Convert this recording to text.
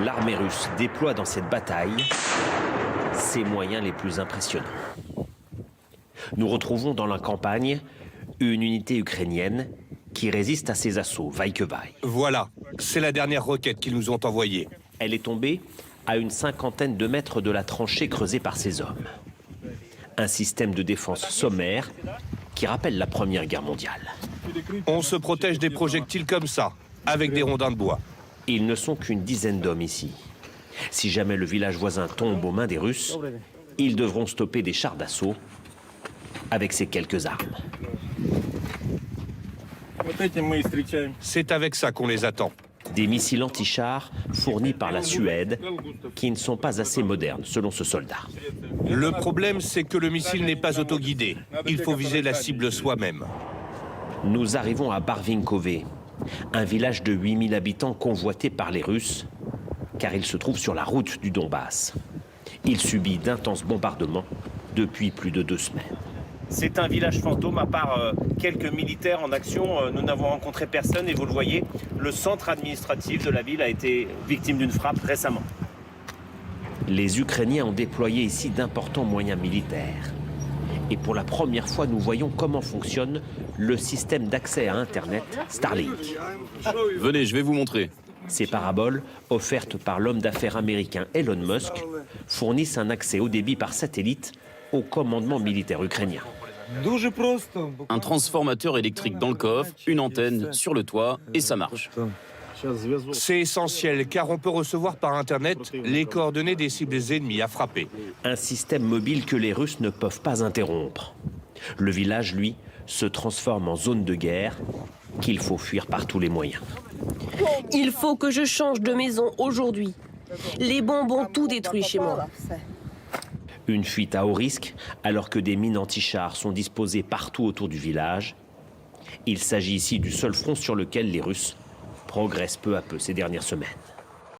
L'armée russe déploie dans cette bataille ses moyens les plus impressionnants. Nous retrouvons dans la campagne une unité ukrainienne qui résiste à ces assauts, vaille que vaille. Voilà, c'est la dernière roquette qu'ils nous ont envoyée. Elle est tombée à une cinquantaine de mètres de la tranchée creusée par ces hommes. Un système de défense sommaire qui rappelle la Première Guerre mondiale. On se protège des projectiles comme ça, avec des rondins de bois. Ils ne sont qu'une dizaine d'hommes ici. Si jamais le village voisin tombe aux mains des Russes, ils devront stopper des chars d'assaut avec ces quelques armes. C'est avec ça qu'on les attend. Des missiles anti-chars fournis par la Suède qui ne sont pas assez modernes, selon ce soldat. Le problème, c'est que le missile n'est pas autoguidé. Il faut viser la cible soi-même. Nous arrivons à Barvinkove, un village de 8000 habitants convoité par les Russes, car il se trouve sur la route du Donbass. Il subit d'intenses bombardements depuis plus de 2 semaines. C'est un village fantôme, à part quelques militaires en action. Nous n'avons rencontré personne et vous le voyez, le centre administratif de la ville a été victime d'une frappe récemment. Les Ukrainiens ont déployé ici d'importants moyens militaires. Et pour la première fois, nous voyons comment fonctionne le système d'accès à Internet Starlink. Venez, je vais vous montrer. Ces paraboles, offertes par l'homme d'affaires américain Elon Musk, fournissent un accès haut débit par satellite au commandement militaire ukrainien. Un transformateur électrique dans le coffre, une antenne sur le toit, et ça marche. C'est essentiel, car on peut recevoir par Internet les coordonnées des cibles ennemies à frapper. Un système mobile que les Russes ne peuvent pas interrompre. Le village, lui, se transforme en zone de guerre qu'il faut fuir par tous les moyens. Il faut que je change de maison aujourd'hui. Les bombes ont tout détruit chez moi. Une fuite à haut risque, alors que des mines anti-chars sont disposées partout autour du village. Il s'agit ici du seul front sur lequel les Russes progressent peu à peu ces dernières semaines.